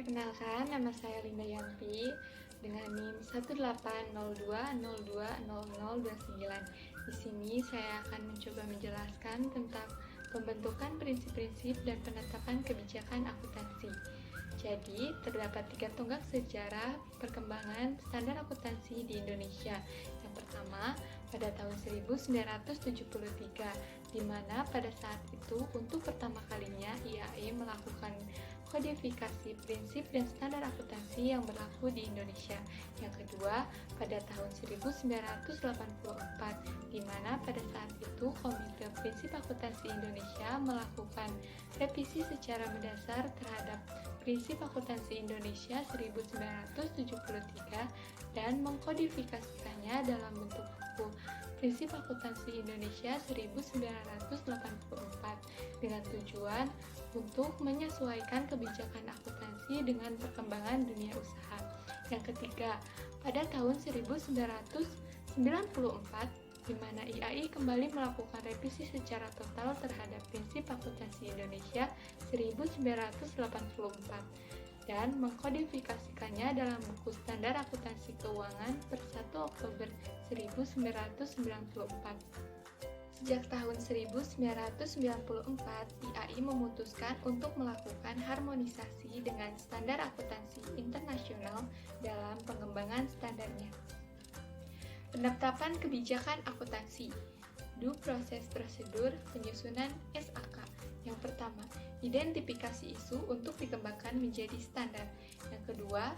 Perkenalkan, nama saya Linda Yanti dengan NIM 18020200029. Di sini saya akan mencoba menjelaskan tentang pembentukan prinsip-prinsip dan penetapan kebijakan akuntansi. Jadi, terdapat 3 tonggak sejarah perkembangan standar akuntansi di Indonesia. Yang pertama, pada tahun 1973, di mana pada saat itu untuk pertama kalinya IAE melakukan kodifikasi prinsip dan standar akuntansi yang berlaku di Indonesia. Yang kedua, pada tahun 1984, di mana pada saat itu Komite Prinsip Akuntansi Indonesia melakukan revisi secara mendasar terhadap Prinsip Akuntansi Indonesia 1973 dan mengkodifikasikannya dalam bentuk buku Prinsip Akuntansi Indonesia 1984 dengan tujuan untuk menyesuaikan kebijakan akuntansi dengan perkembangan dunia usaha. Yang ketiga, pada tahun 1994, di mana IAI kembali melakukan revisi secara total terhadap Prinsip Akuntansi Indonesia 1984 dan mengkodifikasikannya dalam buku Standar Akuntansi Keuangan per 1 Oktober 1994. Sejak tahun 1994, IAI memutuskan untuk melakukan harmonisasi dengan standar akuntansi internasional dalam pengembangan standarnya. Penetapan kebijakan akuntansi. Proses prosedur penyusunan SAK. Yang pertama, identifikasi isu untuk dikembangkan menjadi standar. Yang kedua,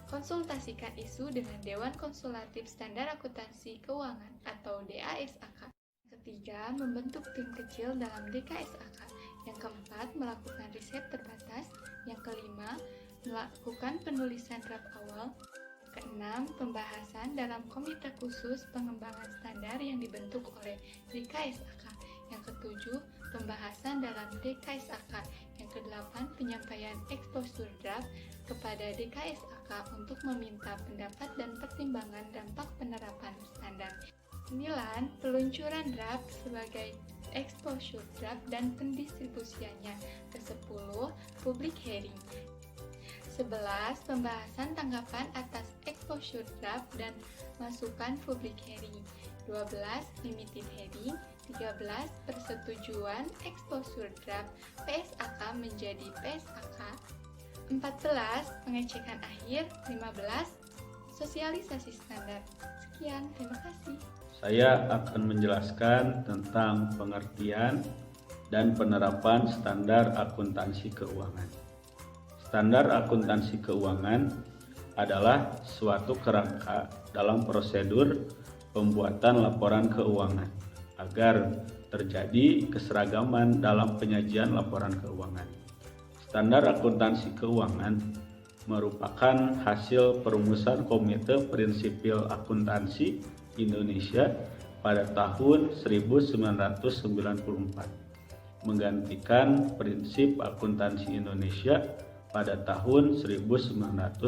konsultasikan isu dengan Dewan Konsultatif Standar Akuntansi Keuangan atau DASAK. Ketiga, membentuk tim kecil dalam DKSAK. Yang keempat, melakukan riset terbatas. Yang kelima, melakukan penulisan draft awal. Keenam, pembahasan dalam komite khusus pengembangan standar yang dibentuk oleh DKSAK. Yang ketujuh, pembahasan dalam DKSAK. Yang kedelapan, penyampaian exposure draft kepada DKSAK untuk meminta pendapat dan pertimbangan dampak penerapan standar. 9. Peluncuran draft sebagai exposure draft dan pendistribusiannya. Ke-10. Public hearing. 11. Pembahasan tanggapan atas exposure draft dan masukan public hearing. 12. Limited hearing. 13. Persetujuan exposure draft PSAK menjadi PSAK. 14. Pengecekan akhir. 15. Sosialisasi standar. Sekian, terima kasih. Saya akan menjelaskan tentang pengertian dan penerapan standar akuntansi keuangan. Standar akuntansi keuangan adalah suatu kerangka dalam prosedur pembuatan laporan keuangan agar terjadi keseragaman dalam penyajian laporan keuangan. Standar akuntansi keuangan merupakan hasil perumusan Komite Prinsipil Akuntansi Indonesia pada tahun 1994, menggantikan Prinsip Akuntansi Indonesia pada tahun 1984.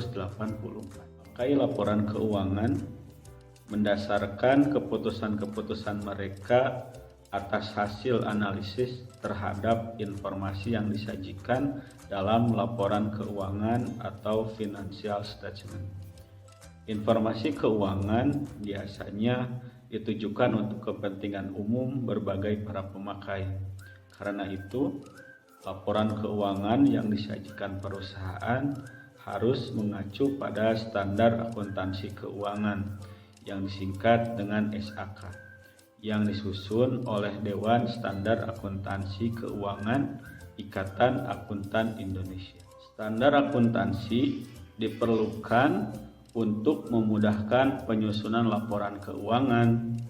Pakai laporan keuangan mendasarkan keputusan-keputusan mereka atas hasil analisis terhadap informasi yang disajikan dalam laporan keuangan atau financial statement. Informasi keuangan biasanya ditujukan untuk kepentingan umum berbagai para pemakai. Karena itu, laporan keuangan yang disajikan perusahaan harus mengacu pada standar akuntansi keuangan yang disingkat dengan SAK, yang disusun oleh Dewan Standar Akuntansi Keuangan Ikatan Akuntan Indonesia. Standar akuntansi diperlukan untuk memudahkan penyusunan laporan keuangan,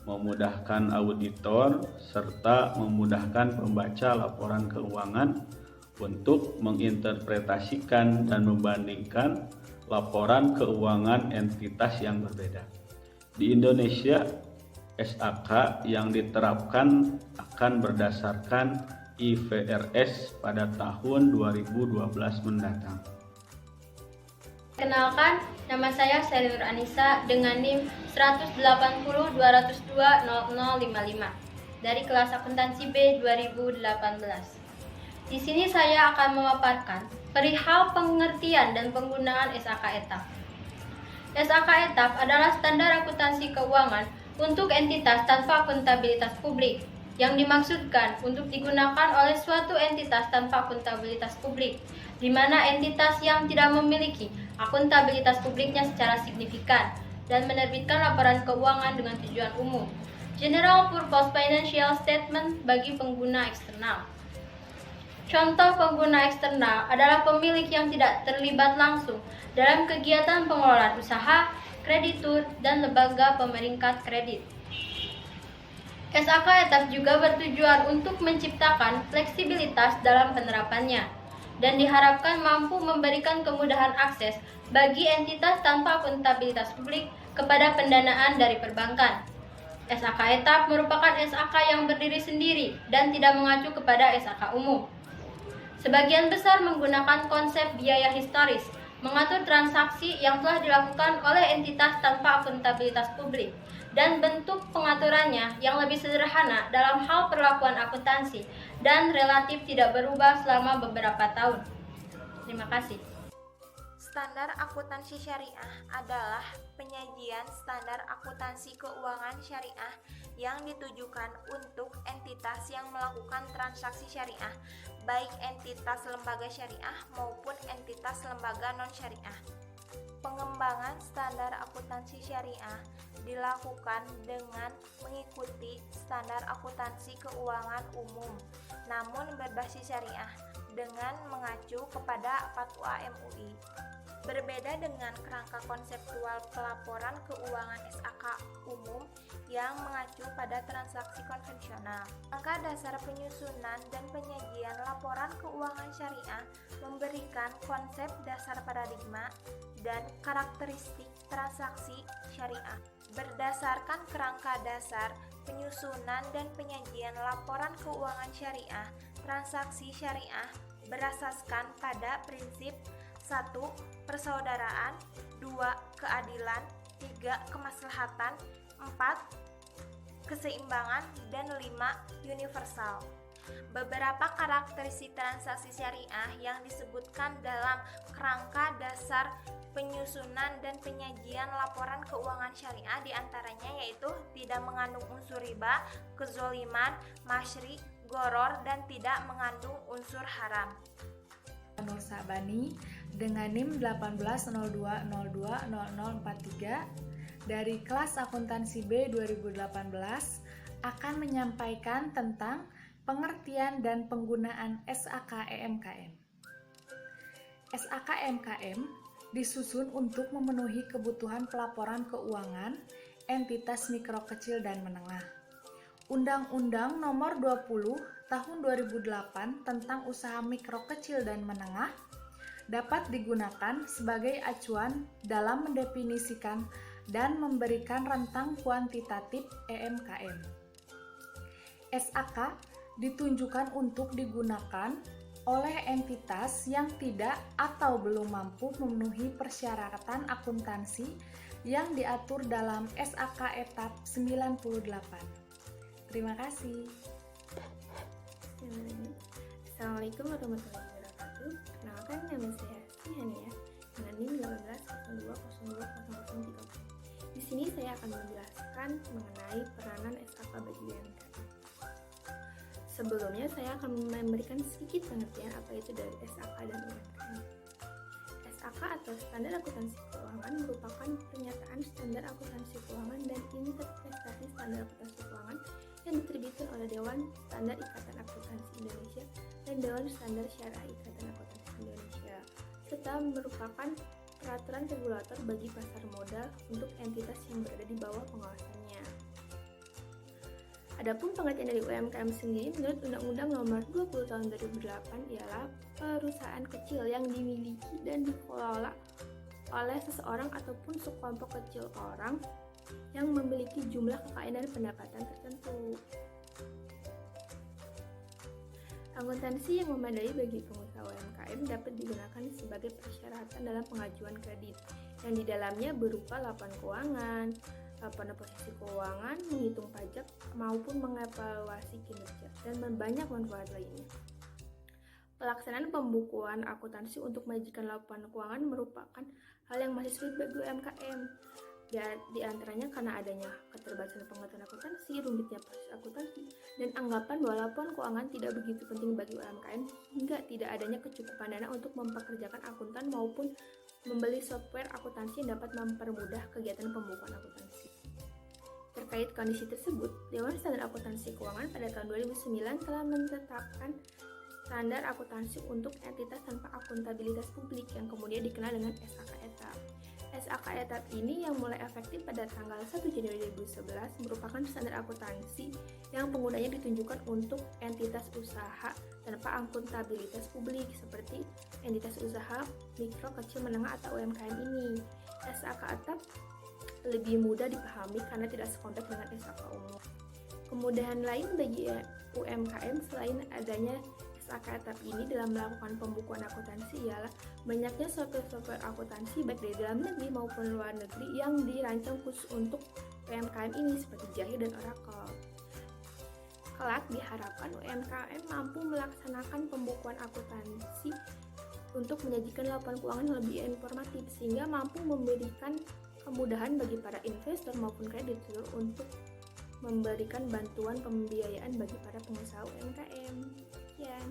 memudahkan auditor, serta memudahkan pembaca laporan keuangan untuk menginterpretasikan dan membandingkan laporan keuangan entitas yang berbeda. Di Indonesia, SAK yang diterapkan akan berdasarkan IFRS pada tahun 2012 mendatang. Kenalkan, nama saya Sally Nur Anissa dengan NIM 18020200055 dari kelas akuntansi B 2018. Di sini saya akan memaparkan perihal pengertian dan penggunaan SAK etap. SAK etap adalah standar akuntansi keuangan untuk entitas tanpa akuntabilitas publik yang dimaksudkan untuk digunakan oleh suatu entitas tanpa akuntabilitas publik, di mana entitas yang tidak memiliki akuntabilitas publiknya secara signifikan dan menerbitkan laporan keuangan dengan tujuan umum. General Purpose Financial Statement bagi pengguna eksternal. Contoh pengguna eksternal adalah pemilik yang tidak terlibat langsung dalam kegiatan pengelolaan usaha, kreditur, dan lembaga pemeringkat kredit. SAK etap juga bertujuan untuk menciptakan fleksibilitas dalam penerapannya dan diharapkan mampu memberikan kemudahan akses bagi entitas tanpa akuntabilitas publik kepada pendanaan dari perbankan. SAK etap merupakan SAK yang berdiri sendiri dan tidak mengacu kepada SAK umum. Sebagian besar menggunakan konsep biaya historis, mengatur transaksi yang telah dilakukan oleh entitas tanpa akuntabilitas publik, dan bentuk pengaturannya yang lebih sederhana dalam hal perlakuan akuntansi dan relatif tidak berubah selama beberapa tahun. Terima kasih. Standar akuntansi syariah adalah penyajian standar akuntansi keuangan syariah yang ditujukan untuk entitas yang melakukan transaksi syariah, baik entitas lembaga syariah maupun entitas lembaga non-syariah. Pengembangan standar akuntansi syariah dilakukan dengan mengikuti standar akuntansi keuangan umum, namun berbasis syariah dengan mengacu kepada Fatwa MUI. Berbeda dengan kerangka konseptual pelaporan keuangan SAK umum yang mengacu pada transaksi konvensional. Kerangka dasar penyusunan dan penyajian laporan keuangan syariah memberikan konsep dasar paradigma dan karakteristik transaksi syariah. Berdasarkan kerangka dasar penyusunan dan penyajian laporan keuangan syariah, transaksi syariah berasaskan pada prinsip 1. Persaudaraan, 2. Keadilan, 3. Kemaslahatan, 4. Keseimbangan, dan 5. Universal. Beberapa karakteristik transaksi syariah yang disebutkan dalam kerangka dasar penyusunan dan penyajian laporan keuangan syariah diantaranya yaitu tidak mengandung unsur riba, kezoliman, masyri, goror, dan tidak mengandung unsur haram. Nur Sabani dengan NIM 1802020043 dari kelas akuntansi B 2018 akan menyampaikan tentang pengertian dan penggunaan SAK EMKM. SAK EMKM disusun untuk memenuhi kebutuhan pelaporan keuangan entitas mikro kecil dan menengah. Undang-Undang Nomor 20 Tahun 2008 tentang usaha mikro kecil dan menengah dapat digunakan sebagai acuan dalam mendefinisikan dan memberikan rentang kuantitatif EMKM. SAK ditunjukkan untuk digunakan oleh entitas yang tidak atau belum mampu memenuhi persyaratan akuntansi yang diatur dalam SAK etap 98. Terima kasih. Assalamualaikum warahmatullahi wabarakatuh. Perkenalkan, nama saya Hania dengan NIM 1802020030. Di sini saya akan menjelaskan mengenai peranan SAK bagi UMKM. Sebelumnya saya akan memberikan sedikit pengertian apa itu dari SAK dan UMKM. SAK atau Standar Akuntansi Keuangan merupakan pernyataan standar akuntansi keuangan dan interpretasi standar akuntansi keuangan yang diterbitkan oleh Dewan Standar Ikatan Akuntansi Indonesia dan Dewan Standar Syariah Ikatan Akuntansi Indonesia, serta merupakan peraturan regulator bagi pasar modal untuk entitas yang berada di bawah pengawasannya. Adapun pengertian dari UMKM sendiri menurut Undang-Undang Nomor 20 Tahun 2008 ialah perusahaan kecil yang dimiliki dan dikelola oleh seseorang ataupun sekelompok kecil orang yang memiliki jumlah kekayaan dan pendapatan tertentu. Akuntansi yang memadai bagi pengusaha UMKM dapat digunakan sebagai persyaratan dalam pengajuan kredit, yang di dalamnya berupa laporan keuangan, laporan posisi keuangan, menghitung pajak, maupun mengevaluasi kinerja, dan banyak manfaat lainnya. Pelaksanaan pembukuan akuntansi untuk menyajikan laporan keuangan merupakan hal yang masih sulit bagi UMKM. Di antaranya karena adanya keterbatasan pengetahuan akuntansi, rumitnya proses akuntansi, dan anggapan bahwa laporan keuangan tidak begitu penting bagi UMKM hingga tidak adanya kecukupan dana untuk mempekerjakan akuntan maupun membeli software akuntansi yang dapat mempermudah kegiatan pembukuan akuntansi. Terkait kondisi tersebut, Dewan Standar Akuntansi Keuangan pada tahun 2009 telah menetapkan standar akuntansi untuk entitas tanpa akuntabilitas publik yang kemudian dikenal dengan SAK ETAP. SAK ETAP ini yang mulai efektif pada tanggal 1 Januari 2011 merupakan standar akuntansi yang penggunanya ditunjukkan untuk entitas usaha tanpa akuntabilitas publik seperti entitas usaha mikro, kecil, menengah atau UMKM ini. SAK ETAP lebih mudah dipahami karena tidak sekompleks dengan SAK umum. Kemudahan lain bagi UMKM selain adanya SAK ETAP ini dalam melakukan pembukuan akuntansi ialah banyaknya software akuntansi baik dari dalam negeri maupun luar negeri yang dirancang khusus untuk UMKM ini seperti Jahir dan Oracle. Kelak diharapkan UMKM mampu melaksanakan pembukuan akuntansi untuk menyajikan laporan keuangan yang lebih informatif sehingga mampu memberikan kemudahan bagi para investor maupun kreditur untuk memberikan bantuan pembiayaan bagi para pengusaha UMKM. Sekian.